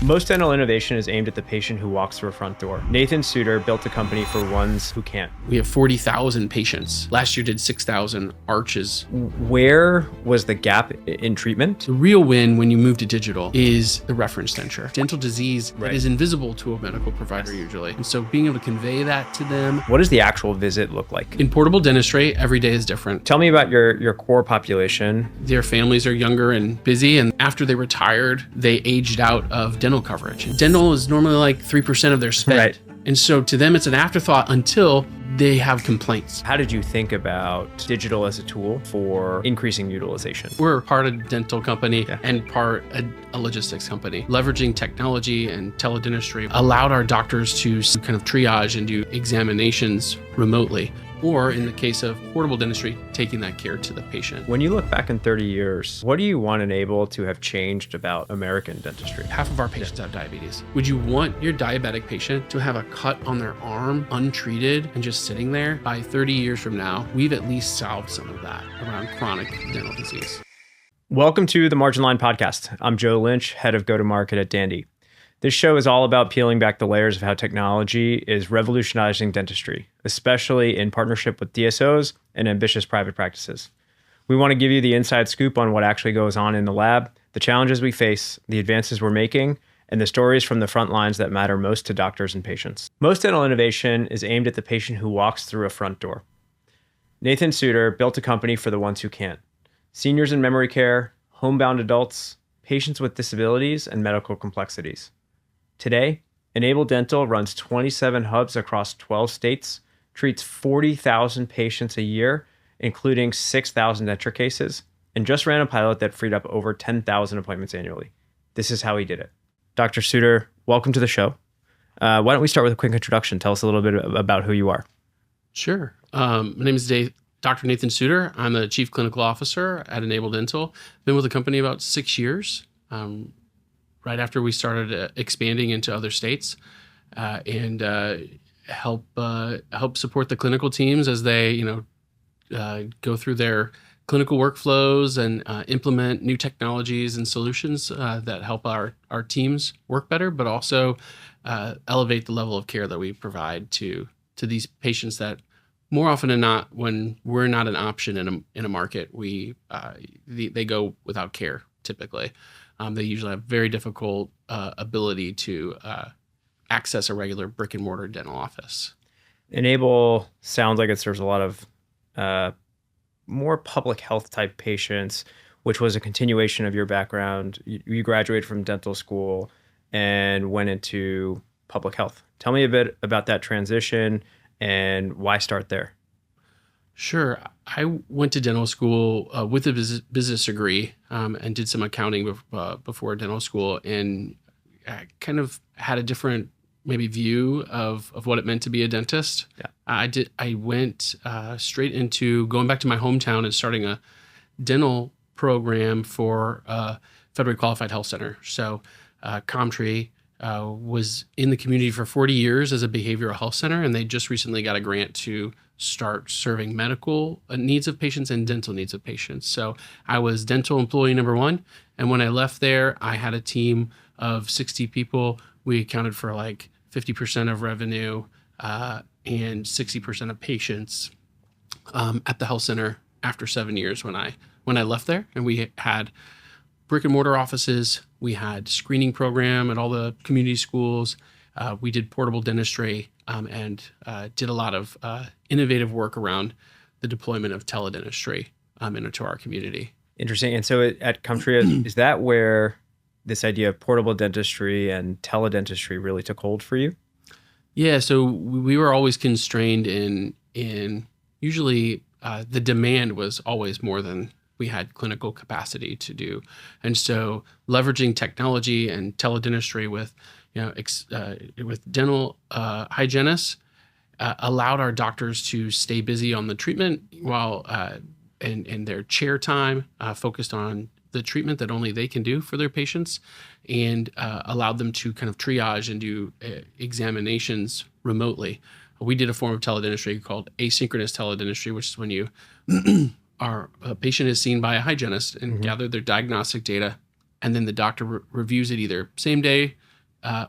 Most dental innovation is aimed at the patient who walks through a front door. Nathan Suter built a company for ones who can't. We have 40,000 patients. Last year did 6,000 arches. Where was the gap in treatment? The real win when you move to digital is the reference denture. Dental disease Right. that is invisible to a medical provider usually. And so being able to convey that to them. What does the actual visit look like? In portable dentistry, every day is different. Tell me about your core population. Their families are younger and busy, and after they retired, they aged out of dental coverage. Dental is normally like 3% of their spend. Right. And so to them, it's an afterthought until they have complaints. How did you think about digital as a tool for increasing utilization? We're part of a dental company and part a logistics company. Leveraging technology and teledentistry allowed our doctors to kind of triage and do examinations remotely. Or in the case of portable dentistry, taking that care to the patient. When you look back in 30 years, what do you want and able to have changed about American dentistry? Half of our patients have diabetes. Would you want your diabetic patient to have a cut on their arm untreated and just sitting there? By 30 years from now, we've at least solved some of that around chronic dental disease. Welcome to the Margin Line Podcast. I'm Joe Lynch, head of go-to-market at Dandy. This show is all about peeling back the layers of how technology is revolutionizing dentistry, especially in partnership with DSOs and ambitious private practices. We want to give you the inside scoop on what actually goes on in the lab, the challenges we face, the advances we're making, and the stories from the front lines that matter most to doctors and patients. Most dental innovation is aimed at the patient who walks through a front door. Nathan Suter built a company for the ones who can't. Seniors in memory care, homebound adults, patients with disabilities, and medical complexities. Today, Enable Dental runs 27 hubs across 12 states, treats 40,000 patients a year, including 6,000 denture cases, and just ran a pilot that freed up over 10,000 appointments annually. This is how he did it. Dr. Suter, welcome to the show. Why don't we start with a quick introduction? Tell us a little bit about who you are. Sure. My name is Dr. Nathan Suter. I'm the Chief Clinical Officer at Enable Dental. Been with the company about 6 years. Right after we started expanding into other states, and help support the clinical teams as they go through their clinical workflows and implement new technologies and solutions that help our teams work better, but also elevate the level of care that we provide to these patients that more often than not, when we're not an option in a market, they go without care typically. They usually have very difficult ability to access a regular brick and mortar dental office. Enable sounds like it serves a lot of more public health type patients, which was a continuation of your background. You graduated from dental school and went into public health. Tell me a bit about that transition and why start there. Sure. I went to dental school with a business degree and did some accounting before dental school, and I kind of had a different maybe view of what it meant to be a dentist. Yeah. I went straight into going back to my hometown and starting a dental program for federally qualified health center. So Comtree was in the community for 40 years as a behavioral health center, and they just recently got a grant to start serving medical needs of patients and dental needs of patients. So I was dental employee number one. And when I left there, I had a team of 60 people. We accounted for like 50% of revenue and 60% of patients at the health center after 7 years when I left there. And we had brick and mortar offices. We had screening program at all the community schools. We did portable dentistry and did a lot of innovative work around the deployment of teledentistry into our community. Interesting. And so at Comtree, is that where this idea of portable dentistry and teledentistry really took hold for you? Yeah. So we were always constrained in usually the demand was always more than we had clinical capacity to do. And so leveraging technology and teledentistry with dental hygienists allowed our doctors to stay busy on the treatment while in their chair time focused on the treatment that only they can do for their patients, and allowed them to kind of triage and do examinations remotely. We did a form of teledentistry called asynchronous teledentistry, which is when a patient is seen by a hygienist and gather their diagnostic data, and then the doctor reviews it either same day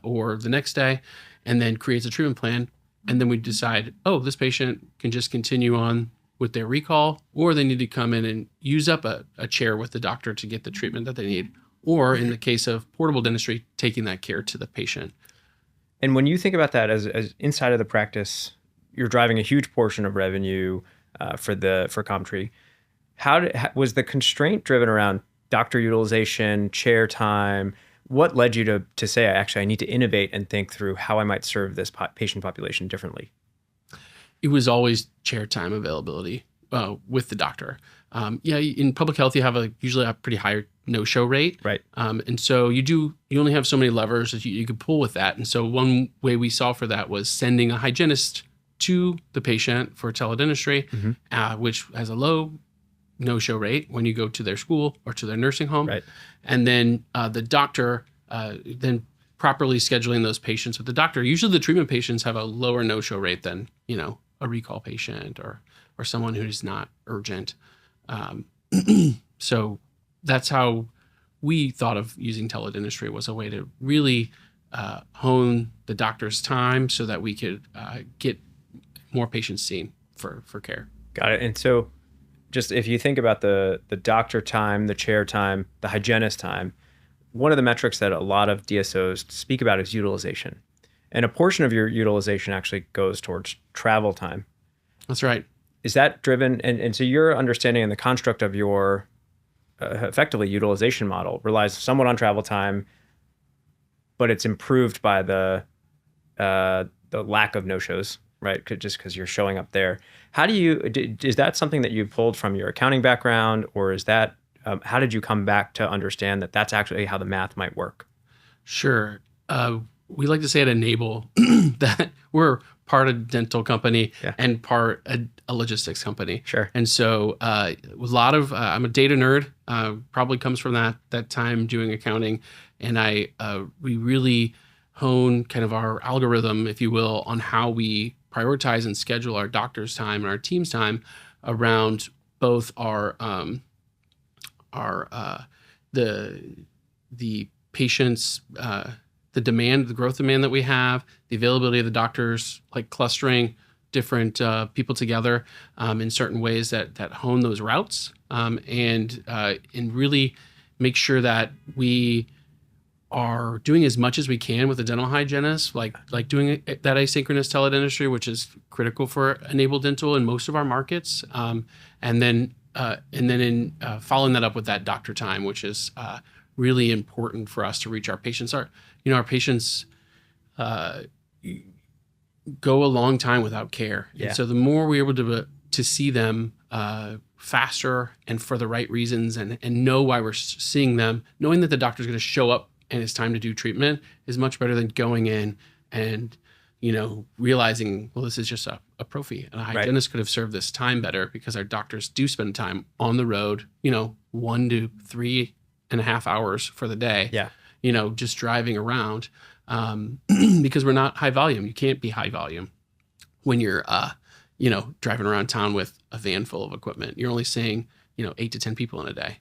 or the next day, and then creates a treatment plan. And then we decide, oh, this patient can just continue on with their recall, or they need to come in and use up a chair with the doctor to get the treatment that they need. Or in the case of portable dentistry, taking that care to the patient. And when you think about that as inside of the practice, you're driving a huge portion of revenue for Comtree. Was the constraint driven around doctor utilization, chair time? What led you to say, I need to innovate and think through how I might serve this patient population differently? It was always chair time availability with the doctor. In public health, you have usually a pretty high no-show rate. Right. And so you only have so many levers that you could pull with that. And so one way we saw for that was sending a hygienist to the patient for teledentistry, which has a low no-show rate when you go to their school or to their nursing home. Right. And then the doctor then properly scheduling those patients with the doctor. Usually the treatment patients have a lower no-show rate than, a recall patient or someone who's not urgent. So that's how we thought of using teledentistry, was a way to really hone the doctor's time so that we could get more patients seen for care. Got it. And so just if you think about the doctor time, the chair time, the hygienist time, one of the metrics that a lot of DSOs speak about is utilization. And a portion of your utilization actually goes towards travel time. That's right. Is that driven? And so your understanding and the construct of your effectively utilization model relies somewhat on travel time, but it's improved by the lack of no-shows, right? Just because you're showing up there. Is that something that you pulled from your accounting background, or is that, how did you come back to understand that that's actually how the math might work? Sure. We like to say at Enable that we're part a dental company and part a logistics company. Sure. And so a lot of, I'm a data nerd, probably comes from that time doing accounting. And we really hone kind of our algorithm, if you will, on how we prioritize and schedule our doctor's time and our team's time around both the patients, the growth demand that we have, the availability of the doctors, like clustering different people together in certain ways that hone those routes, and really make sure that we are doing as much as we can with a dental hygienist, like doing that asynchronous teledentistry, which is critical for Enable Dental in most of our markets, and then in following that up with that doctor time, which is really important for us to reach our patients. Our patients go a long time without care. Yeah. And so the more we're able to see them faster and for the right reasons and know why we're seeing them, knowing that the doctor's going to show up and it's time to do treatment is much better than going in and, realizing, well, this is just a prophy. And a hygienist could have served this time better, because our doctors do spend time on the road, 1 to 3.5 hours for the day. Yeah. Just driving around, because we're not high volume. You can't be high volume when you're, driving around town with a van full of equipment. You're only seeing, 8 to 10 people in a day.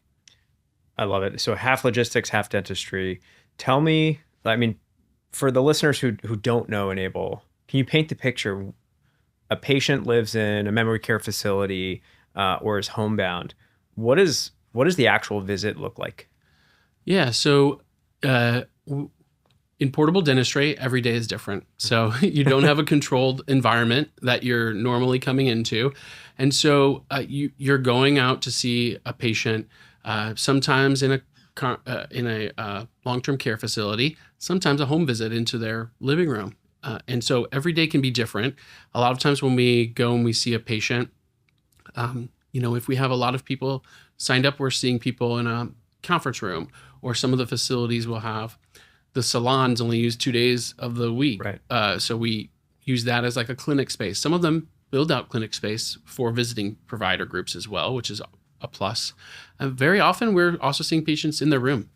I love it. So half logistics, half dentistry. Tell me, for the listeners who don't know Enable, can you paint the picture? A patient lives in a memory care facility or is homebound. What does the actual visit look like? Yeah. So in portable dentistry, every day is different. So you don't have a controlled environment that you're normally coming into. And so you're going out to see a patient, sometimes in a long-term care facility, sometimes a home visit into their living room. And so every day can be different. A lot of times when we go and we see a patient, if we have a lot of people signed up, we're seeing people in a conference room, or some of the facilities will have the salons only use 2 days of the week. Right. So we use that as like a clinic space. Some of them build out clinic space for visiting provider groups as well, which is a plus. Very often we're also seeing patients in their room.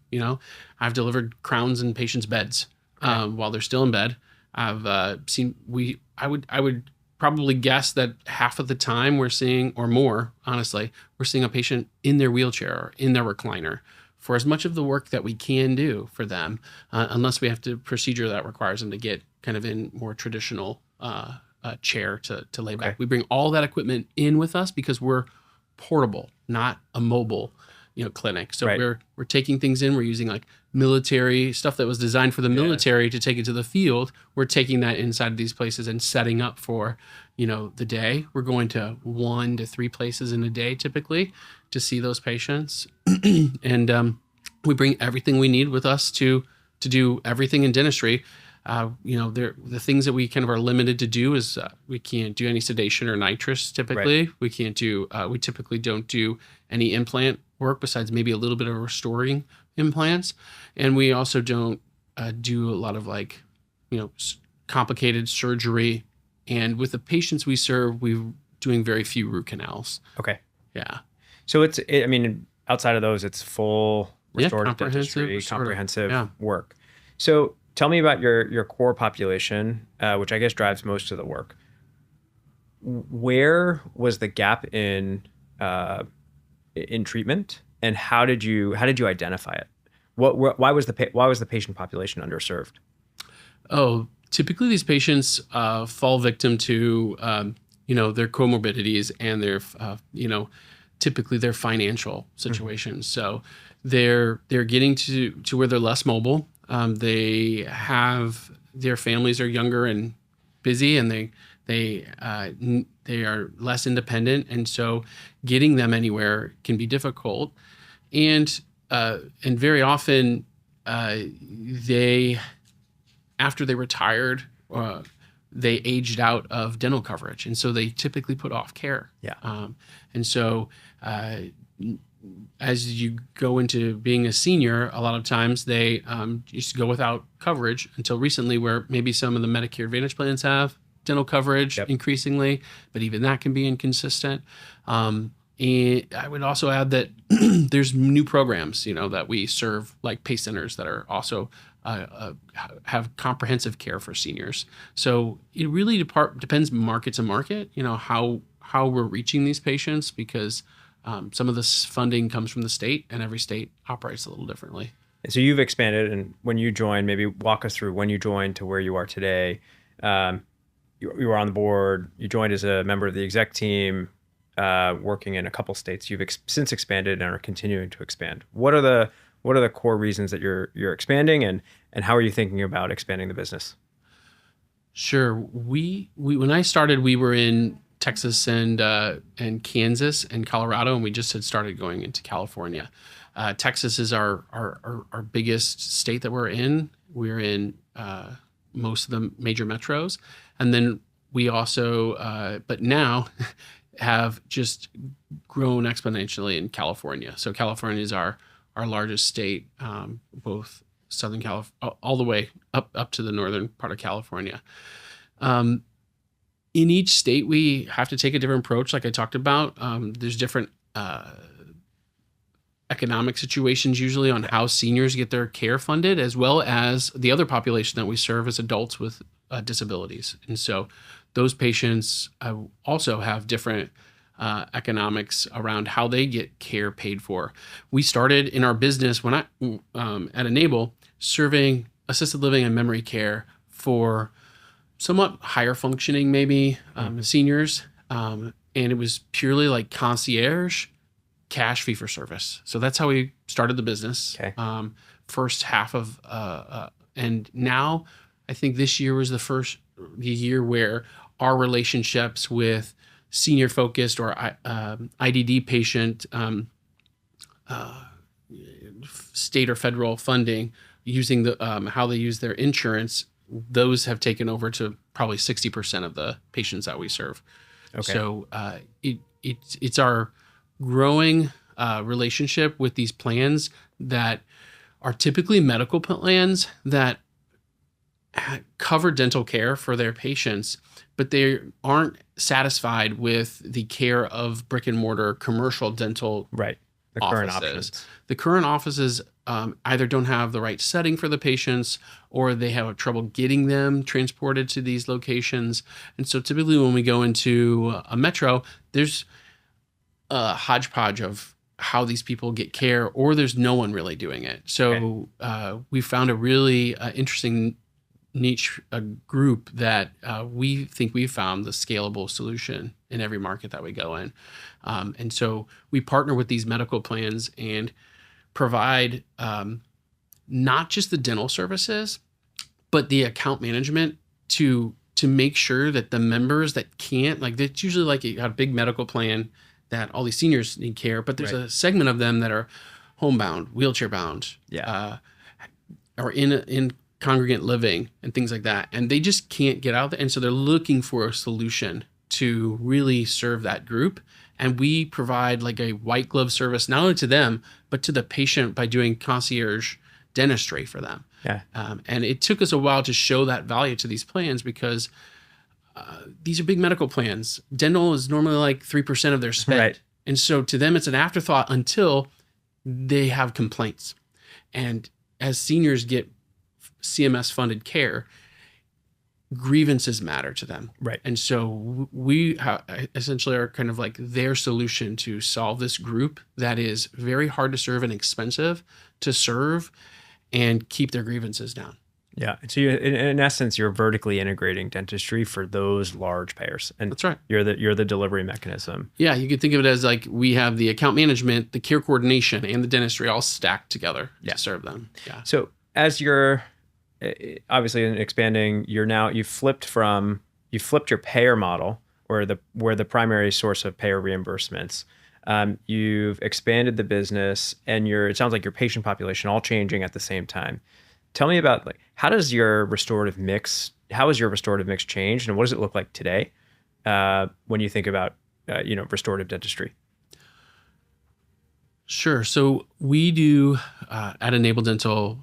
I've delivered crowns in patients' beds while they're still in bed. I've seen, I would probably guess that half of the time we're seeing, or more, honestly, we're seeing a patient in their wheelchair or in their recliner for as much of the work that we can do for them, unless we have to procedure that requires them to get kind of in more traditional chair to lay back. We bring all that equipment in with us because we're portable, not a mobile, clinic. So we're taking things in. We're using like military stuff that was designed for the military to take it to the field. We're taking that inside of these places and setting up for, the day. We're going to 1 to 3 places in a day typically to see those patients, and we bring everything we need with us to do everything in dentistry. The things that we kind of are limited to do is we can't do any sedation or nitrous typically. We can't do, we typically don't do any implant work besides maybe a little bit of restoring implants. And we also don't do a lot of complicated surgery. And with the patients we serve, we're doing very few root canals. Okay. Yeah. So outside of those, it's full restorative dentistry, comprehensive work. So tell me about your core population, which I guess drives most of the work. Where was the gap in treatment, and how did you identify it? Why was the patient population underserved? Oh, typically these patients fall victim to their comorbidities and their typically their financial situations. So they're getting to where they're less mobile. They have, their families are younger and busy, and they are less independent, and so getting them anywhere can be difficult. And very often after they retired, they aged out of dental coverage, and so they typically put off care. And so as you go into being a senior, a lot of times they used to go without coverage until recently, where maybe some of the Medicare Advantage plans have dental coverage increasingly, but even that can be inconsistent. And I would also add that there's new programs, that we serve, like PACE centers, that are also have comprehensive care for seniors. So it really depends market to market, how we're reaching these patients, because some of this funding comes from the state, and every state operates a little differently. So you've expanded, and when you joined, maybe walk us through when you joined to where you are today. You were on the board, you joined as a member of the exec team, working in a couple states. You've since expanded and are continuing to expand. What are the core reasons that you're expanding, and how are you thinking about expanding the business? Sure. We when I started, we were in Texas and Kansas and Colorado, and we just had started going into California. Texas is our biggest state that we're in. We're in most of the major metros, and then we also, but now have just grown exponentially in California. So California is our largest state, both Southern California, all the way up to the northern part of California. In each state, we have to take a different approach, like I talked about. There's different economic situations usually on how seniors get their care funded, as well as the other population that we serve as adults with disabilities. And so those patients also have different economics around how they get care paid for. We started in our business when at Enable serving assisted living and memory care for somewhat higher functioning, maybe seniors. And it was purely like concierge, cash fee for service. So that's how we started the business. First half of, and now I think this year was the year where our relationships with senior focused or IDD patient, state or federal funding, using the how they use their insurance, those have taken over to probably 60% of the patients that we serve. So it's our growing relationship with these plans that are typically medical plans that cover dental care for their patients, but they aren't satisfied with the care of brick and mortar commercial dental current options. The current offices either don't have the right setting for the patients, or they have trouble getting them transported to these locations. And so typically when we go into a metro, there's a hodgepodge of how these people get care, or there's no one really doing it. So we found a really interesting niche group that we think we found the scalable solution in every market that we go in. And so we partner with these medical plans and provide not just the dental services, but the account management to make sure that the members that can't, like, it's usually like you got a big medical plan that all these seniors need care, but there's a segment of them that are homebound, wheelchair bound, or in congregant living and things like that. And they just can't get out there. And so they're looking for a solution to really serve that group. And we provide like a white glove service, not only to them, but to the patient by doing concierge dentistry for them. Yeah. And it took us a while to show that value to these plans because these are big medical plans. Dental is normally like 3% of their spend. Right. And so to them, it's an afterthought until they have complaints. And as seniors get CMS funded care, grievances matter to them. Right. And so we essentially are kind of like their solution to solve this group that is very hard to serve and expensive to serve and keep their grievances down. Yeah. So in essence, you're vertically integrating dentistry for those large payers. And that's right. You're the delivery mechanism. Yeah. You could think of it as like we have the account management, the care coordination, and the dentistry all stacked together to serve them. Yeah. So as you're obviously in expanding, you've flipped your payer model where the primary source of payer reimbursements. You've expanded the business, and it sounds like your patient population all changing at the same time. Tell me about how has your restorative mix changed, and what does it look like today when you think about restorative dentistry? Sure. So we do at Enable Dental,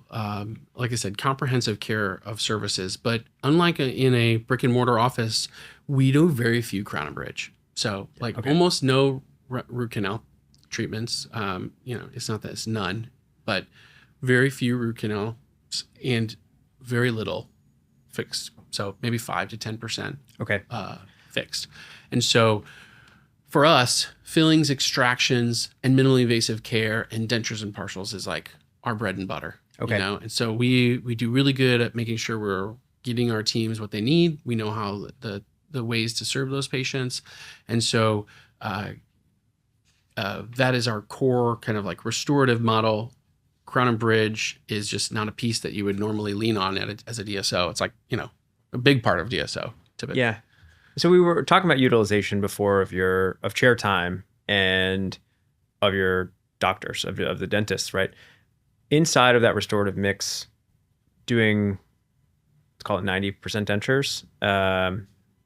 like I said, comprehensive care of services. But unlike in a brick and mortar office, we do very few crown and bridge. So almost no root canal treatments. It's not that it's none, but very few root canal and very little fixed. So maybe 5 to 10%. Fixed. And so for us, fillings, extractions, and minimally invasive care and dentures and partials is like our bread and butter. Okay. And so we do really good at making sure we're getting our teams what they need. We know how the ways to serve those patients. And so that is our core kind of like restorative model. Crown and bridge is just not a piece that you would normally lean on as a DSO. It's like, a big part of DSO typically. Yeah. So we were talking about utilization before of chair time and of your doctors, of the dentists, right? Inside of that restorative mix, doing, let's call it 90% dentures,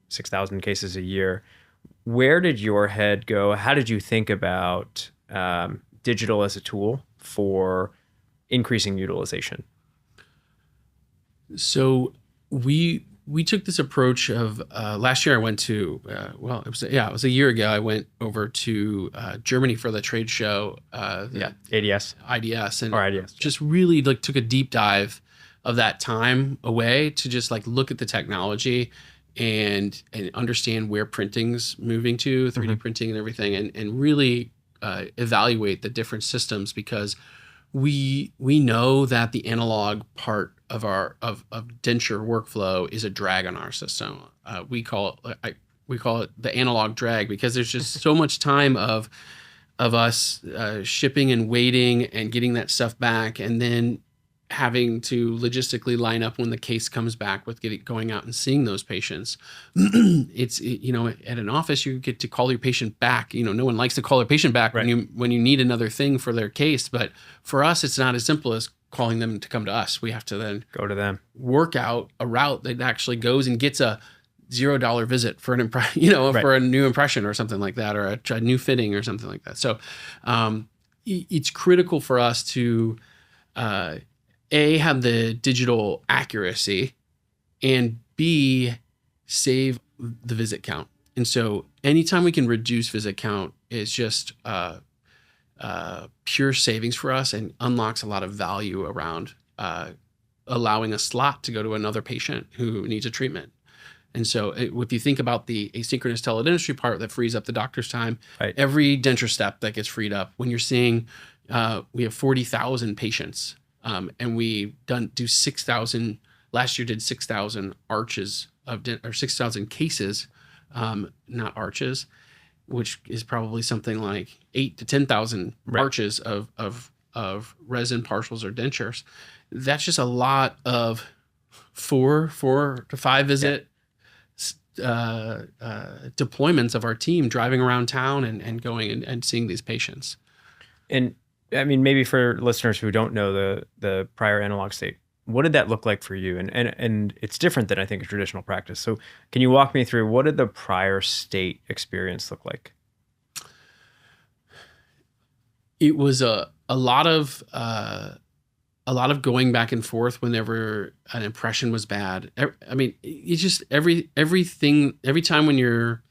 6,000 cases a year. Where did your head go? How did you think about digital as a tool for increasing utilization? So we took this approach of last year I went to it was a year ago I went over to Germany for the trade show IDS and just really took a deep dive of that time away to just look at the technology and understand where printing's moving to, 3D printing and everything, and really evaluate the different systems, because we know that the analog part of our denture workflow is a drag on our system. We call it the analog drag, because there's just so much time of us shipping and waiting and getting that stuff back, and then having to logistically line up when the case comes back with going out and seeing those patients. At an office, you get to call your patient back. No one likes to call their patient back when you need another thing for their case. But for us, it's not as simple as calling them to come to us. We have to then go to them, work out a route that actually goes and gets a $0 visit for for a new impression or something like that, or a new fitting or something like that. So it's critical for us to A, have the digital accuracy, and B, save the visit count. And so anytime we can reduce visit count is just pure savings for us, and unlocks a lot of value around allowing a slot to go to another patient who needs a treatment. And so if you think about the asynchronous teledentistry part that frees up the doctor's time, Right. every denture step that gets freed up, when you're seeing, we have 40,000 patients, and we do 6,000, last year did 6,000 arches or 6,000 cases, not arches, which is probably something like 8 to 10,000 arches of resin partials or dentures. That's just a lot of 4 to 5 visit deployments of our team driving around town and going and seeing these patients. And I mean, maybe for listeners who don't know the prior analog state, what did that look like for you? And it's different than I think a traditional practice. So can you walk me through what did the prior state experience look like? It was a lot of going back and forth whenever an impression was bad. I mean, it's just everything, every time we're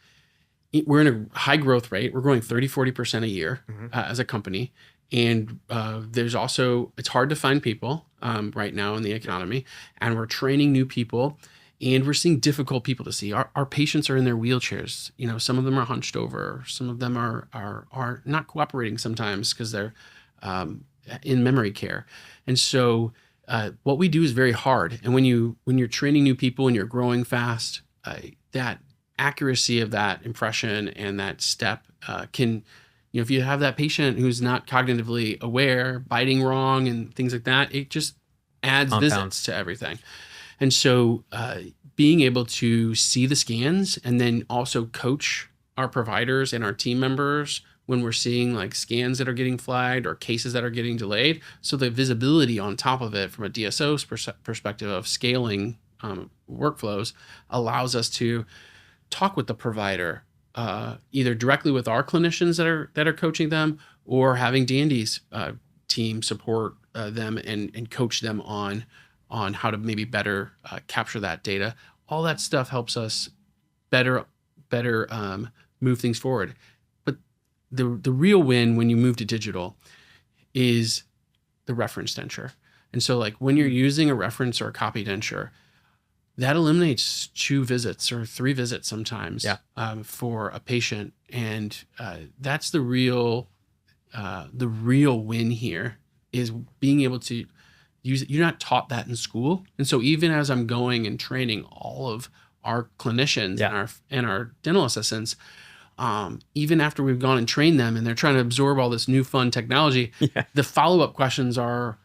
in a high growth rate, we're growing 30-40% a year as a company. And there's also, it's hard to find people right now in the economy, and we're training new people, and we're seeing difficult people to see. Our patients are in their wheelchairs. You know, some of them are hunched over. Some of them are not cooperating sometimes because they're in memory care. And so what we do is very hard. And when you're training new people and you're growing fast, that accuracy of that impression and that step can, if you have that patient who's not cognitively aware, biting wrong and things like that, it just adds visits to everything. And so being able to see the scans and then also coach our providers and our team members when we're seeing like scans that are getting flagged or cases that are getting delayed. So the visibility on top of it from a DSO's perspective of scaling workflows allows us to talk with the provider, either directly with our clinicians that are coaching them, or having Dandy's team support them and coach them on how to maybe better capture that data. All that stuff helps us better move things forward. But the real win when you move to digital is the reference denture. And so like when you're using a reference or a copy denture, that eliminates 2 visits or 3 visits sometimes for a patient. And that's the real win here, is being able to use it. You're not taught that in school. And so even as I'm going and training all of our clinicians and our dental assistants, even after we've gone and trained them and they're trying to absorb all this new fun technology, the follow-up questions are,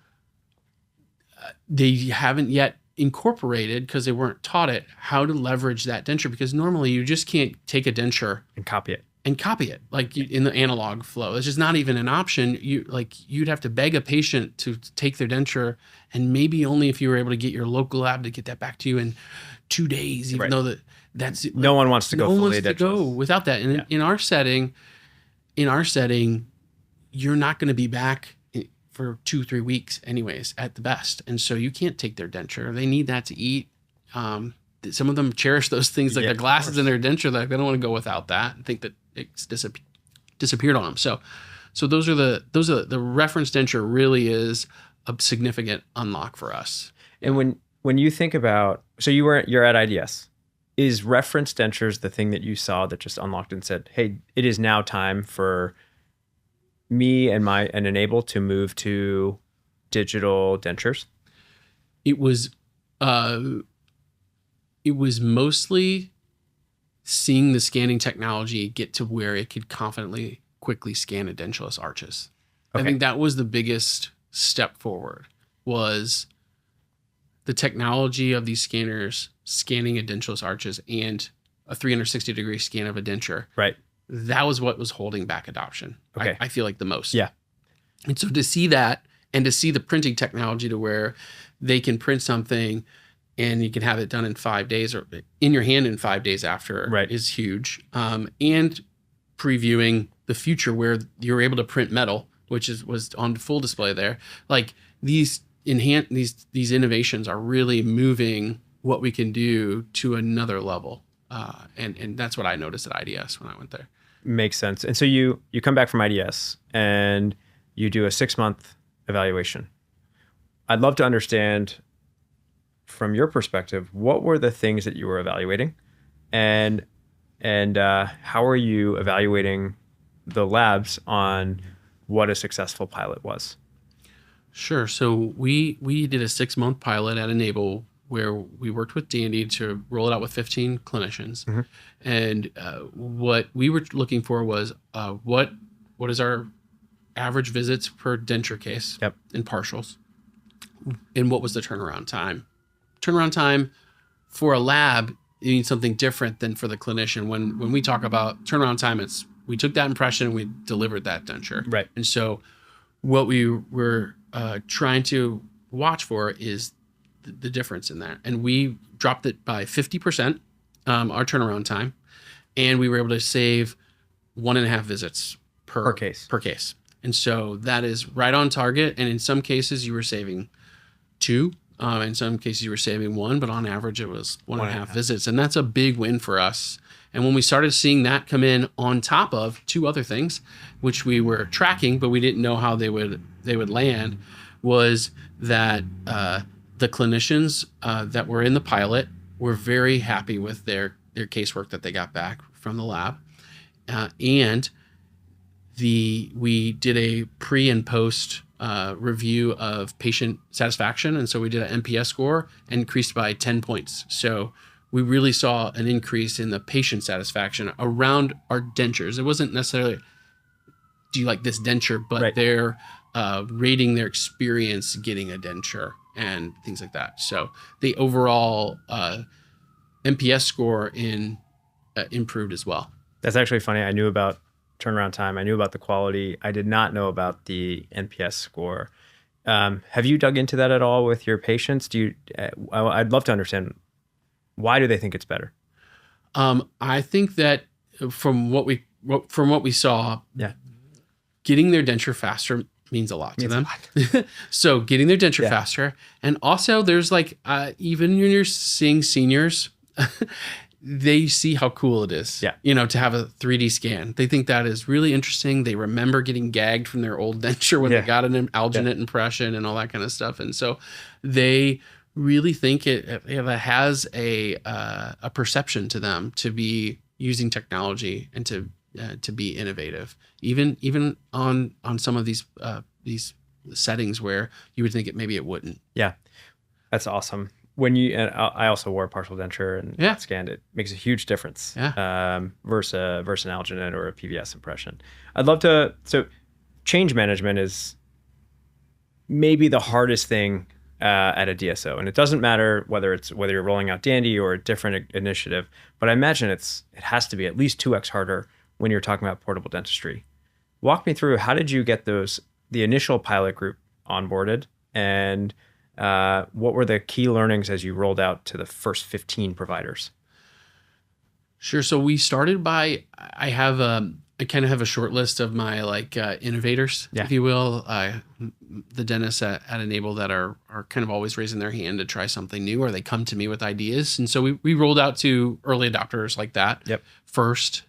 they haven't yet incorporated, because they weren't taught it, how to leverage that denture, because normally you just can't take a denture and copy it like in the analog flow. It's just not even an option. You'd have to beg a patient to take their denture, and maybe only if you were able to get your local lab to get that back to you in 2 days, even though that's no one wants to go fully edentulous without that. And in our setting, you're not going to be back for 2-3 weeks anyways at the best. And so you can't take their denture. They need that to eat. Some of them cherish those things, like the glasses in their denture, like they don't want to go without that and think that it's disappeared on them. So those are the reference denture really is a significant unlock for us. And when you think about, so you're at IDS, is reference dentures the thing that you saw that just unlocked and said, hey, it is now time for me and Enable to move to digital dentures? It was mostly seeing the scanning technology get to where it could confidently, quickly scan edentulous arches. Okay. I think that was the biggest step forward, was the technology of these scanners scanning edentulous arches and a 360-degree scan of a denture. Right. That was what was holding back adoption. Okay. I feel like the most. Yeah. And so to see that, and to see the printing technology to where they can print something and you can have it done in 5 days or in your hand in 5 days after, is huge. And previewing the future where you're able to print metal, which was on full display there. Like these innovations are really moving what we can do to another level. And that's what I noticed at IDS when I went there. Makes sense. And so you come back from IDS and you do a 6-month evaluation. I'd love to understand from your perspective, what were the things that you were evaluating? And how are you evaluating the labs on what a successful pilot was? Sure. So we did a 6-month pilot at Enable where we worked with Dandy to roll it out with 15 clinicians. Mm-hmm. And what we were looking for was what is our average visits per denture case Yep. in partials, and what was the turnaround time? Turnaround time for a lab, you need something different than for the clinician. When we talk about turnaround time, it's we took that impression and we delivered that denture. Right. And so what we were trying to watch for is the difference in that. And we dropped it by 50%, our turnaround time. And we were able to save 1.5 visits per case. And so that is right on target. And in some cases, you were saving 2. In some cases, you were saving 1, but on average, it was 1.5 visits. And that's a big win for us. And when we started seeing that come in on top of 2 other things, which we were tracking, but we didn't know how they would land, was that the clinicians that were in the pilot were very happy with their casework that they got back from the lab. And we did a pre and post review of patient satisfaction. And so we did an NPS score and increased by 10 points. So we really saw an increase in the patient satisfaction around our dentures. It wasn't necessarily, do you like this denture, but Right. they're rating their experience getting a denture and things like that. So the overall NPS score improved as well. That's actually funny. I knew about turnaround time. I knew about the quality. I did not know about the NPS score. Have you dug into that at all with your patients? I'd love to understand, why do they think it's better? I think that from what we saw, Yeah. getting their denture faster means a lot to them. So getting their denture faster. And also there's like, even when you're seeing seniors, they see how cool it is, to have a 3D scan. They think that is really interesting. They remember getting gagged from their old denture when they got an alginate impression and all that kind of stuff. And so they really think it has a perception to them to be using technology and to be innovative, even on some of these settings where you would think maybe it wouldn't. Yeah, that's awesome. And I also wore a partial denture and scanned it. Makes a huge difference versus an alginate or a PVS impression. I'd love to. So change management is maybe the hardest thing at a DSO, and it doesn't matter whether you're rolling out Dandy or a different initiative, but I imagine it has to be at least 2x harder when you're talking about portable dentistry. Walk me through, how did you get the initial pilot group onboarded, and what were the key learnings as you rolled out to the first 15 providers? Sure. So we started by, I kind of have a short list of my innovators, if you will, the dentists at Enable that are kind of always raising their hand to try something new, or they come to me with ideas. And so we rolled out to early adopters like that first.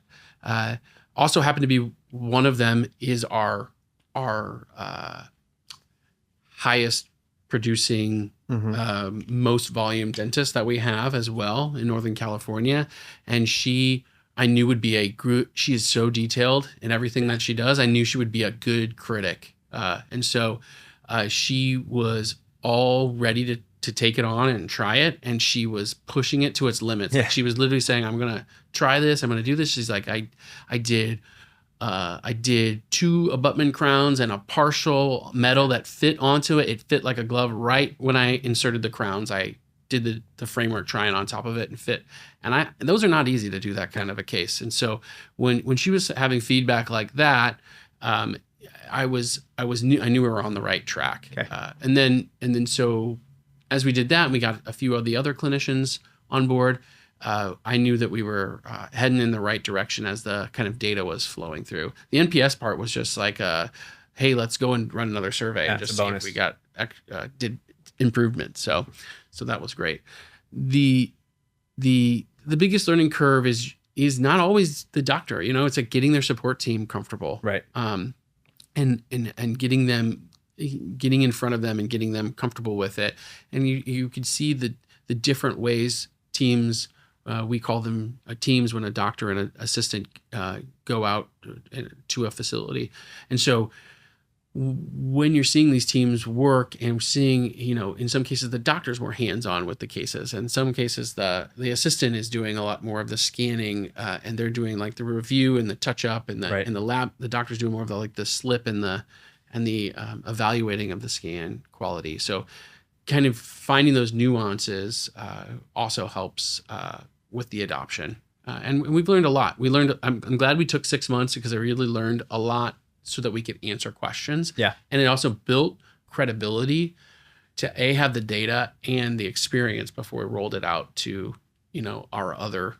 Also happened to be one of them is our highest producing most volume dentist that we have as well in Northern California. And I knew would be she is so detailed in everything that she does. I knew she would be a good critic. And so she was all ready to take it on and try it. And she was pushing it to its limits. Like she was literally saying, I'm going to try this. I'm going to do this. She's like, I did 2 abutment crowns and a partial metal that fit onto it. It fit like a glove right when I inserted the crowns. I did the framework trying on top of it and fit. And those are not easy to do, that kind of a case. And so when she was having feedback like that, I knew we were on the right track. Okay. And then so as we did that, and we got a few of the other clinicians on board, I knew that we were heading in the right direction as the kind of data was flowing through. The NPS part was just like, hey, let's go and run another survey and just see if we got did improvement. So that was great. The biggest learning curve is not always the doctor. It's like getting their support team comfortable, right? And getting in front of them and getting them comfortable with it. And you could see the different ways teams we call them teams when a doctor and an assistant go out to a facility. And so when you're seeing these teams work and seeing, in some cases the doctor's more hands-on with the cases, and in some cases the assistant is doing a lot more of the scanning, and they're doing like the review and the touch-up, and Right. in the lab the doctor's doing more of the slip and the evaluating of the scan quality. So kind of finding those nuances also helps with the adoption. And we've learned a lot. I'm glad we took 6 months, because I really learned a lot so that we could answer questions. Yeah. And it also built credibility to have the data and the experience before we rolled it out to, our other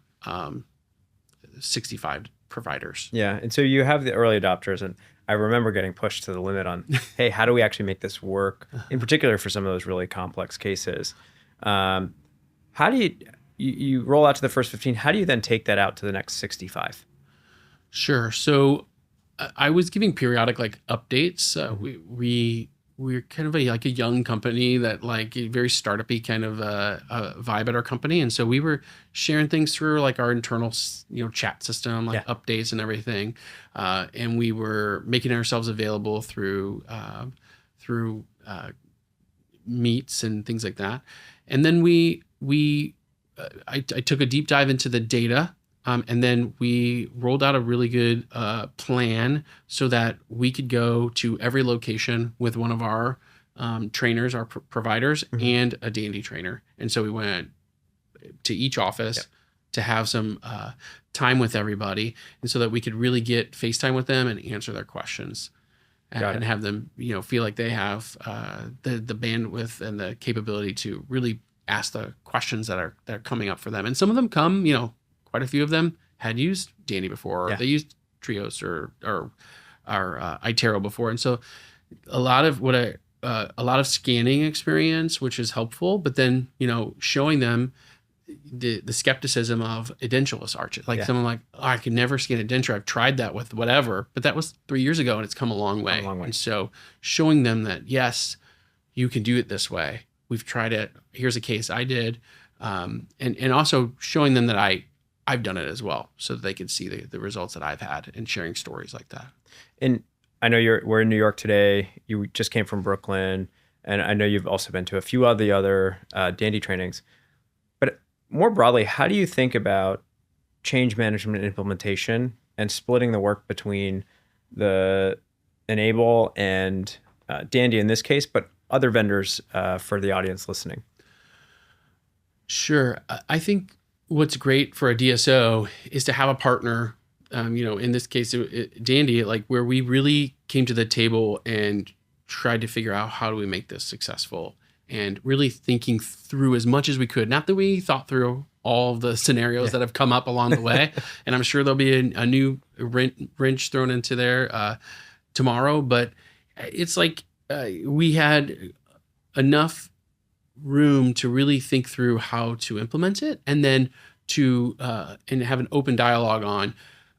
65 providers. Yeah. And so you have the early adopters, and I remember getting pushed to the limit on, hey, how do we actually make this work? In particular for some of those really complex cases. How do you roll out to the first 15? How do you then take that out to the next 65? Sure. So I was giving periodic updates. We're kind of a young company that very startup-y kind of vibe at our company, and so we were sharing things through our internal chat system, updates and everything, and we were making ourselves available through meets and things like that. And then I took a deep dive into the data. And then we rolled out a really good plan so that we could go to every location with one of our trainers, our providers, and a D&D trainer. And so we went to each office to have some time with everybody, and so that we could really get FaceTime with them and answer their questions, and have them feel like they have the bandwidth and the capability to really ask the questions that are coming up for them. And some of them come, quite a few of them had used Dandy before, or they used Trios or iTero before, and so a lot of scanning experience, which is helpful. But then showing them the skepticism of edentulous arches, someone I could never scan a denture. I've tried that with whatever, but that was 3 years ago, and it's come a long way. And so showing them that yes, you can do it this way. We've tried it. Here's a case I did, and also showing them that I've done it as well, so that they can see the results that I've had, and sharing stories like that. And I know we're in New York today. You just came from Brooklyn, and I know you've also been to a few of the other Dandy trainings. But more broadly, how do you think about change management and implementation, and splitting the work between the Enable and Dandy in this case, but other vendors for the audience listening? Sure. I think what's great for a DSO is to have a partner, in this case, Dandy, where we really came to the table and tried to figure out how do we make this successful, and really thinking through as much as we could. Not that we thought through all of the scenarios that have come up along the way, and I'm sure there'll be a new wrench thrown into there tomorrow, but it's we had enough room to really think through how to implement it, and then to and have an open dialogue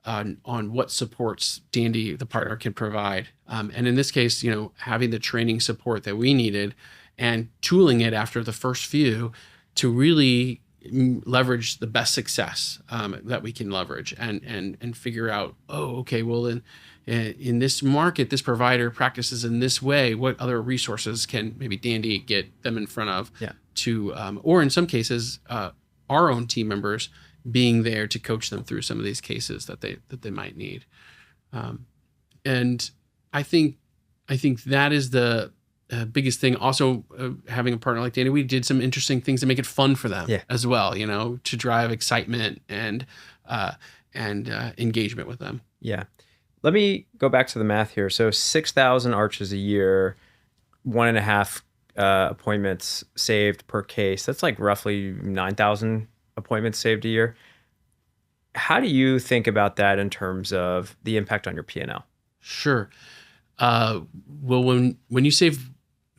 on what supports Dandy, the partner, can provide. And in this case, having the training support that we needed, and tooling it after the first few to really leverage the best success that we can leverage, and figure out, okay, well, in this market, this provider practices in this way. What other resources can maybe Dandy get them in front of? To, or in some cases, our own team members being there to coach them through some of these cases that they might need. And I think that is the biggest thing. Also, having a partner like Dandy, we did some interesting things to make it fun for them as well. To drive excitement and engagement with them. Yeah. Let me go back to the math here. So 6,000 arches a year, 1.5 appointments saved per case. That's roughly 9,000 appointments saved a year. How do you think about that in terms of the impact on your P&L? Sure. Well, when you save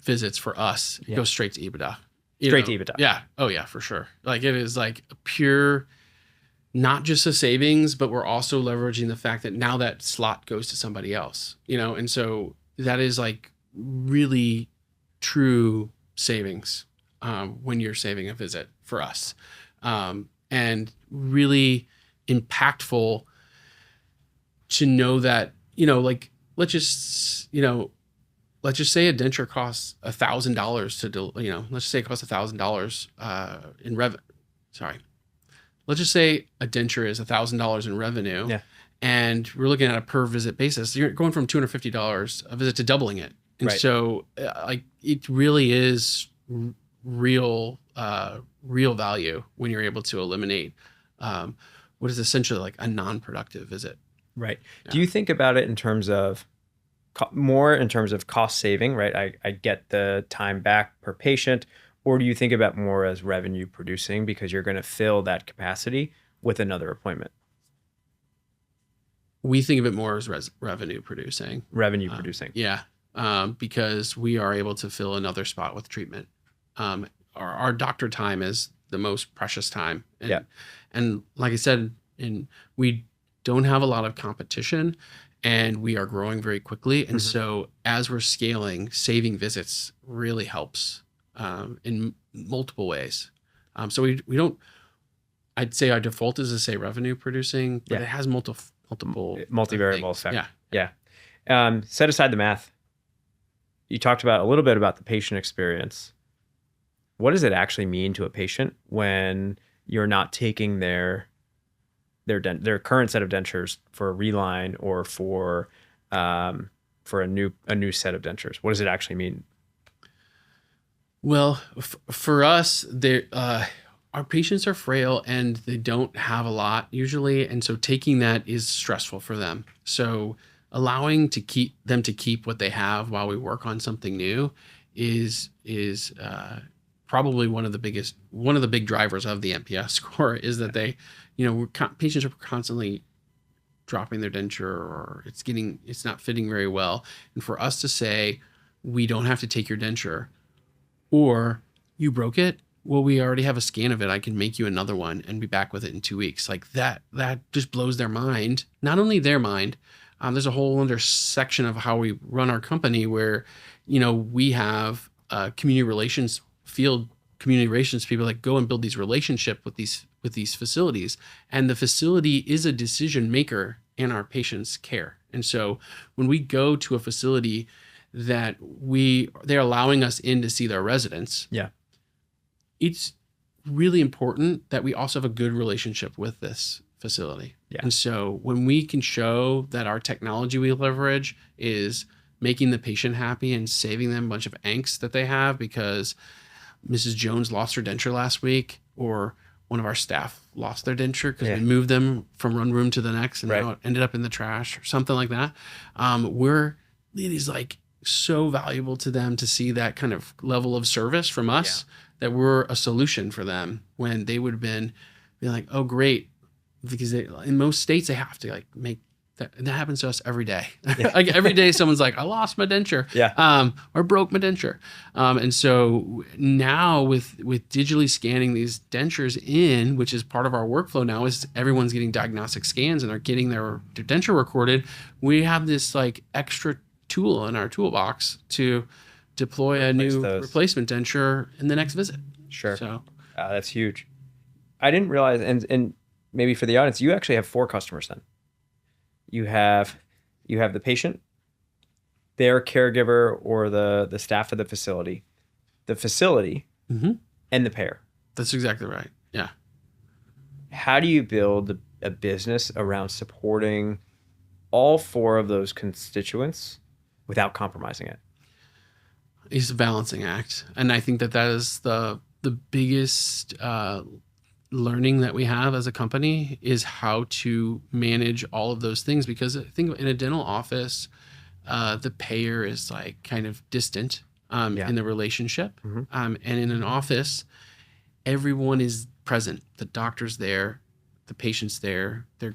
visits for us, it goes straight to EBITDA. Straight to EBITDA. Yeah. Oh yeah, for sure. It is a pure, not just a savings, but we're also leveraging the fact that now that slot goes to somebody else, and so that is really true savings when you're saving a visit for us. and really impactful to know that, you know, like, let's just say a denture costs $1,000 to, let's just say it costs $1,000 in revenue. Sorry. Let's just say a denture is $1,000 in revenue. Yeah. And we're looking at a per visit basis. You're going from $250 a visit to doubling it. And Right. so like, it really is real value when you're able to eliminate what is essentially like a non-productive visit. Right. Yeah. Do you think about it in terms of more in terms of cost saving, right? I get the time back per patient, or do you think about more as revenue producing because you're going to fill that capacity with another appointment? We think of it more as revenue producing. Revenue producing. Yeah. Because we are able to fill another spot with treatment. Our doctor time is the most precious time. And, Yeah. And like I said, we don't have a lot of competition, and we are growing very quickly. And so as we're scaling, saving visits really helps in multiple ways. So we don't, I'd say our default is to say revenue producing, but it has multivariable effect. Yeah. Set aside the math. You talked about a little bit about the patient experience. What does it actually mean to a patient when you're not taking their current set of dentures for a reline or for a new set of dentures? What does it actually mean? Well, for us, our patients are frail and they don't have a lot usually, and so taking that is stressful for them. So allowing them to keep what they have while we work on something new is probably one of the big drivers of the NPS score is that they, patients are constantly dropping their denture, or it's not fitting very well. And for us to say, we don't have to take your denture, or you broke it, well, we already have a scan of it. I can make you another one and be back with it in 2 weeks. Like that just blows their mind. Not only their mind, there's a whole other section of how we run our company where, we have community relations people that go and build these relationships with these facilities, and the facility is a decision maker in our patients' care. And so when we go to a facility that they're allowing us in to see their residents, it's really important that we also have a good relationship with this facility. Yeah. And so when we can show that our technology we leverage is making the patient happy and saving them a bunch of angst that they have because Mrs. Jones lost her denture last week, or one of our staff lost their denture because we moved them from one room to the next and now it ended up in the trash or something like that. It is like so valuable to them to see that kind of level of service from us, that we're a solution for them when they would have been like, oh, great. Because in most states, they have to like make that. And that happens to us every day. Like every day, someone's like, I lost my denture, or broke my denture. And so now with digitally scanning these dentures in, which is part of our workflow now, is everyone's getting diagnostic scans and they're getting their denture recorded. We have this like extra tool in our toolbox to deploy a new replacement denture in the next visit. Sure. So that's huge. I didn't realize, and maybe for the audience, you actually have 4 customers then. You have the patient, their caregiver, or the staff of the facility, and the payer. That's exactly right. Yeah. How do you build a business around supporting all 4 of those constituents without compromising it? It's a balancing act. And I think that is the biggest learning that we have as a company is how to manage all of those things. Because I think in a dental office, the payer is like kind of distant in the relationship. And in an office, everyone is present. The doctor's there, the patient's there, their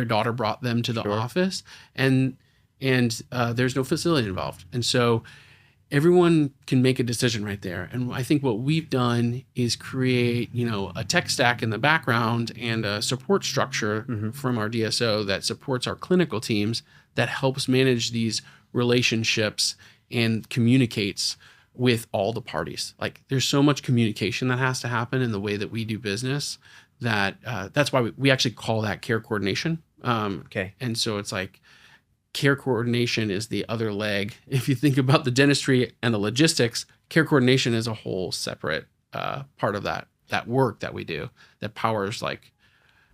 daughter brought them to the office, and there's no facility involved. And so everyone can make a decision right there. And I think what we've done is create, a tech stack in the background and a support structure from our DSO that supports our clinical teams, that helps manage these relationships and communicates with all the parties. Like there's so much communication that has to happen in the way that we do business that that's why we actually call that care coordination. Okay. And so it's like care coordination is the other leg. If you think about the dentistry and the logistics, care coordination is a whole separate part of that work that we do that powers like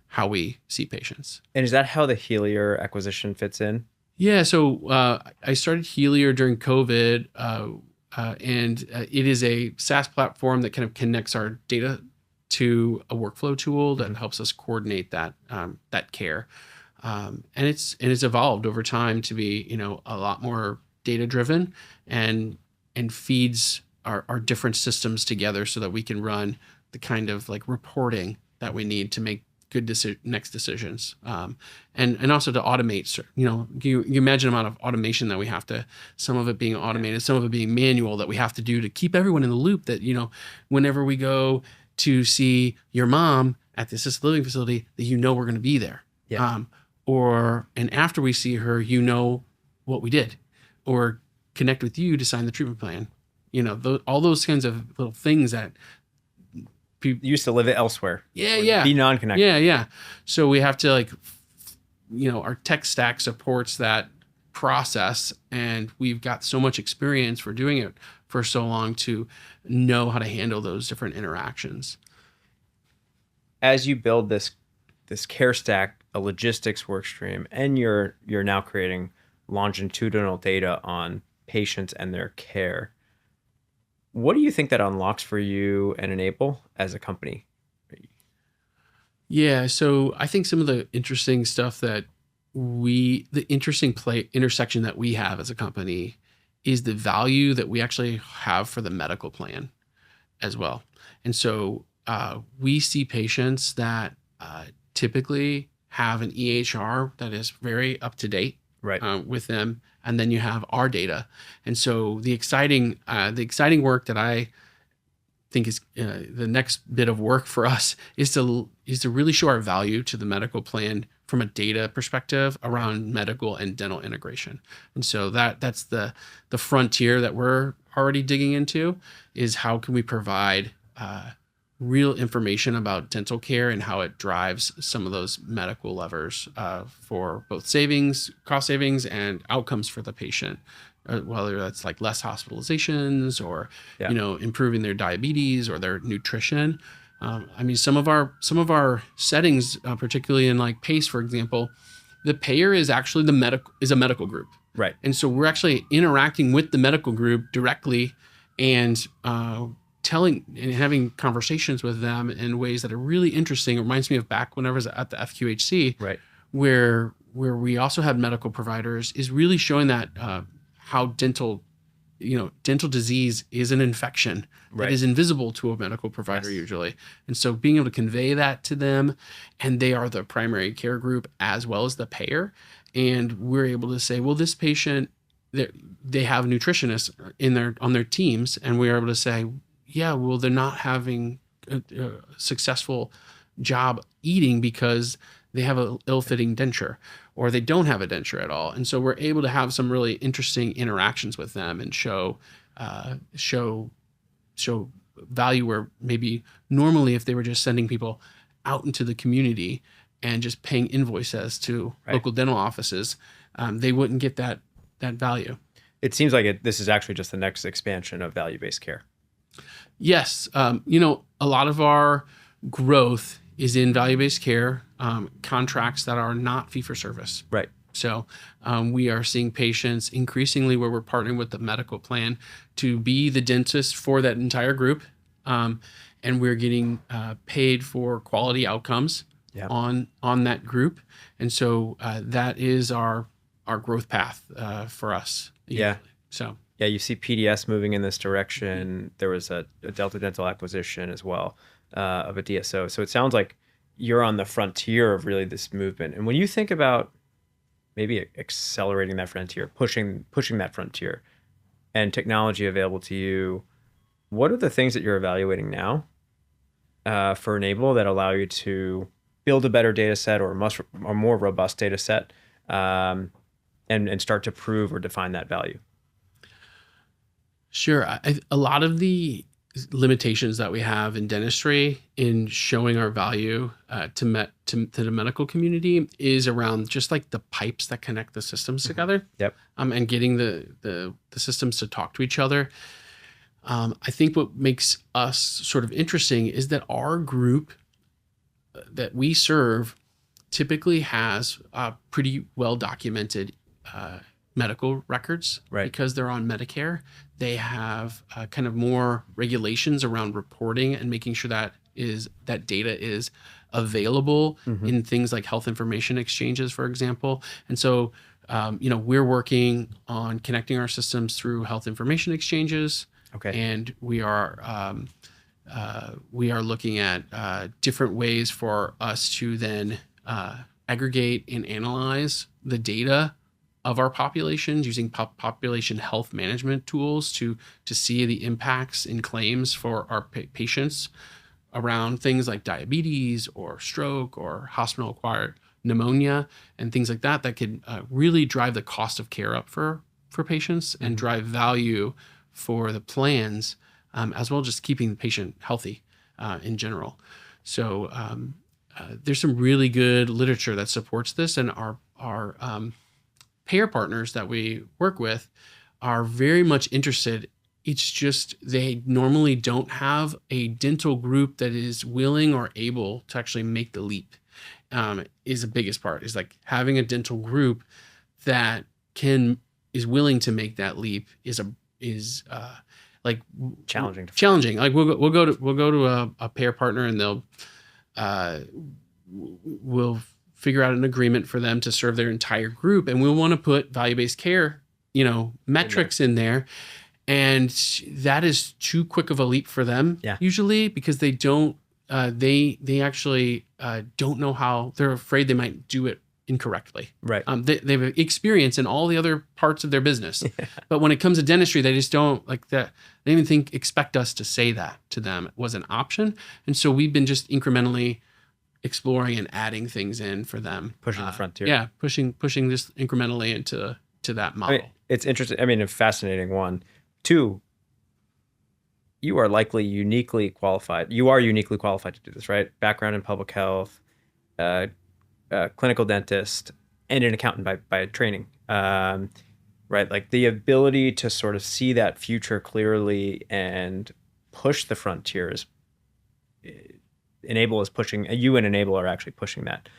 how we see patients. And is that how the Helier acquisition fits in? Yeah, so I started Helier during COVID, and it is a SaaS platform that kind of connects our data to a workflow tool that helps us coordinate that care. And it's evolved over time to be a lot more data driven and feeds our different systems together so that we can run the kind of like reporting that we need to make good next decisions, and also to automate. You imagine the amount of automation that we have to, some of it being automated, some of it being manual, that we have to do to keep everyone in the loop. That whenever we go to see your mom at the assisted living facility, that we're going to be there. Yeah. And after we see her, what we did, or connect with you to sign the treatment plan. All those kinds of little things that people used to live it elsewhere. Yeah. Be non-connected. Yeah. So we have to our tech stack supports that process, and we've got so much experience for doing it for so long to know how to handle those different interactions. As you build this care stack, a logistics work stream, and you're now creating longitudinal data on patients and their care, what do you think that unlocks for you and Enable as a company? Yeah, so I think some of the interesting stuff that the interesting intersection that we have as a company is the value that we actually have for the medical plan as well. And so we see patients that typically have an EHR that is very up to date, right, with them, and then you have our data. And so the exciting work that I think is the next bit of work for us is to really show our value to the medical plan from a data perspective around medical and dental integration. And so that's the frontier that we're already digging into, is how can we provide real information about dental care and how it drives some of those medical levers for both cost savings and outcomes for the patient, whether that's like less hospitalizations or improving their diabetes or their nutrition. Some of our settings, particularly in like PACE, for example, the payer is actually a medical group, right? And so we're actually interacting with the medical group directly and telling and having conversations with them in ways that are really interesting. It reminds me of back when I was at the FQHC, right, where we also had medical providers, is really showing that how dental disease is an infection that is invisible to a medical provider usually. And so being able to convey that to them, and they are the primary care group as well as the payer. And we're able to say, well, this patient, they have nutritionists on their teams. And we're able to say, yeah, well, they're not having a successful job eating because they have an ill-fitting denture, or they don't have a denture at all. And so we're able to have some really interesting interactions with them and show value where maybe normally if they were just sending people out into the community and just paying invoices to local dental offices, they wouldn't get that value. It seems like this is actually just the next expansion of value-based care. Yes. A lot of our growth is in value-based care contracts that are not fee-for-service. Right. So we are seeing patients increasingly where we're partnering with the medical plan to be the dentist for that entire group. And we're getting paid for quality outcomes on that group. And so that is our growth path for us. Yeah. So. Yeah, you see PDS moving in this direction. There was a Delta Dental acquisition as well of a DSO. So it sounds like you're on the frontier of really this movement. And when you think about maybe accelerating that frontier, pushing that frontier, and technology available to you, what are the things that you're evaluating now for Enable that allow you to build a better data set or a more robust data set and start to prove or define that value? Sure. A lot of the limitations that we have in dentistry in showing our value to the medical community is around just like the pipes that connect the systems together. Yep. And getting the systems to talk to each other. I think what makes us sort of interesting is that our group that we serve typically has pretty well documented medical records, Right. because they're on Medicare. They have kind of more regulations around reporting and making sure that data is available in things like health information exchanges, for example. And so, we're working on connecting our systems through health information exchanges. Okay. And we are looking at different ways for us to then aggregate and analyze the data of our populations using population health management tools to see the impacts in claims for our patients around things like diabetes or stroke or hospital-acquired pneumonia and things like that could really drive the cost of care up for patients and drive value for the plans, as well as just keeping the patient healthy in general. So there's some really good literature that supports this, and our payer partners that we work with are very much interested. It's just they normally don't have a dental group that is willing or able to actually make the leap. Is the biggest part, is like having a dental group that is willing to make that leap is like challenging. Like we'll go to a payer partner, and they'll we'll figure out an agreement for them to serve their entire group, and we'll want to put value-based care, metrics in there. And that is too quick of a leap for them, usually, because they don't they actually don't know how. They're afraid they might do it incorrectly. Right. They have experience in all the other parts of their business, but when it comes to dentistry, they just don't like that. They don't even expect us to say that to them was an option. And so we've been just incrementally exploring and adding things in for them. Pushing the frontier. Yeah. Pushing just incrementally into that model. It's interesting. A fascinating one. Two, you are likely uniquely qualified. You are uniquely qualified to do this, right? Background in public health, clinical dentist, and an accountant by training, right? Like the ability to sort of see that future clearly and push the frontiers. Enable is pushing. You and Enable are actually pushing that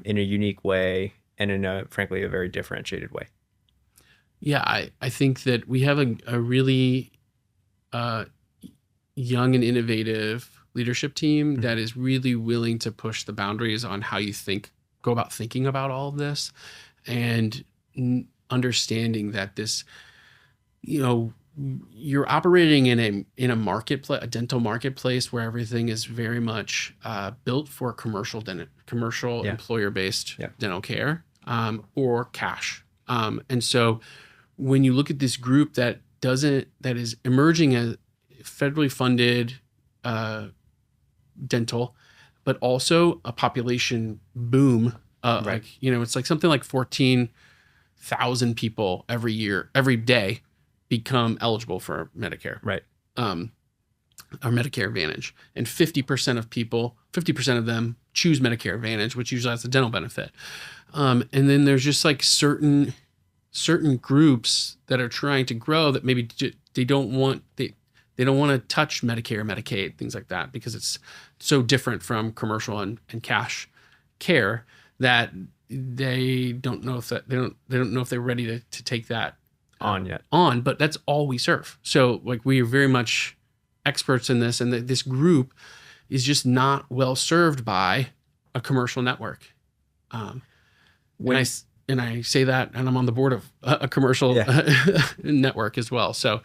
in a unique way and in frankly, a very differentiated way. Yeah, I think that we have a really young and innovative leadership team that is really willing to push the boundaries on how you go about thinking about all of this, and understanding that this, you're operating in a marketplace, a dental marketplace, where everything is very much built for commercial employer-based dental care or cash. And so when you look at this group that is emerging as federally funded dental, but also a population boom, right. It's like something like 14,000 people every day become eligible for Medicare, right? Or Medicare Advantage, and 50% of them choose Medicare Advantage, which usually has a dental benefit. And then there's just like certain groups that are trying to grow that maybe they don't want to touch Medicare, Medicaid, things like that, because it's so different from commercial and cash care that they don't know if they're ready to take that on yet. But that's all we serve. So like we are very much experts in this, and this group is just not well served by a commercial network. And I say that, and I'm on the board of a commercial network as well. So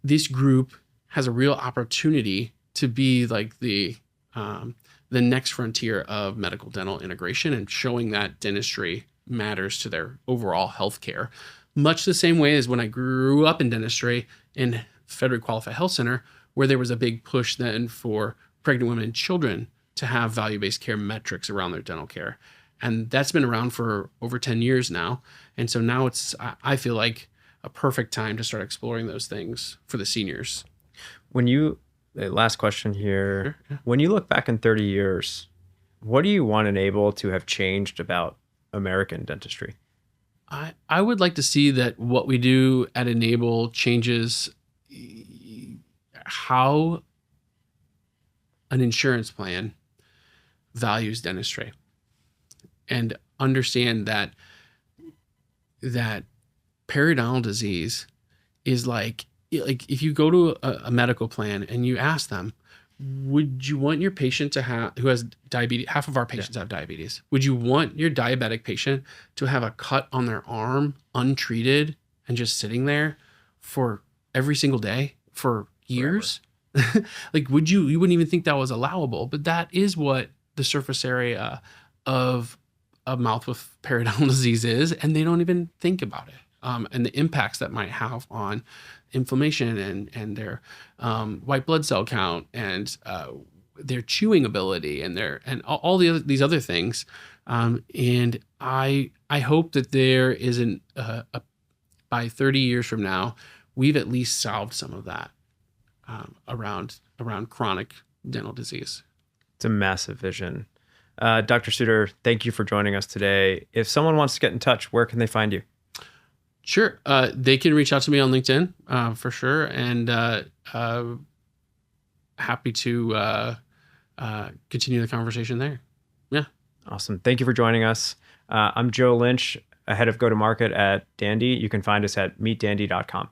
this group has a real opportunity to be like the next frontier of medical dental integration, and showing that dentistry matters to their overall healthcare. Much the same way as when I grew up in dentistry in Federally Qualified Health Center, where there was a big push then for pregnant women and children to have value-based care metrics around their dental care. And that's been around for over 10 years now. And so now I feel like a perfect time to start exploring those things for the seniors. Last question here. When you look back in 30 years, what do you want Enable to have changed about American dentistry? I would like to see that what we do at Enable changes how an insurance plan values dentistry, and understand that periodontal disease is like if you go to a medical plan and you ask them, would you want your patient to have, who has diabetes, half of our patients have diabetes, would you want your diabetic patient to have a cut on their arm untreated and just sitting there for every single day for years? Like, you wouldn't even think that was allowable, but that is what the surface area of a mouth with periodontal disease is, and they don't even think about it. And the impacts that might have on inflammation and their white blood cell count and their chewing ability and all these other things. And I hope that there isn't by 30 years from now, we've at least solved some of that around chronic dental disease. It's a massive vision. Dr. Suter, thank you for joining us today. If someone wants to get in touch, where can they find you? Sure. They can reach out to me on LinkedIn for sure. And happy to continue the conversation there. Yeah. Awesome. Thank you for joining us. I'm Joe Lynch, head of go-to-market at Dandy. You can find us at meetdandy.com.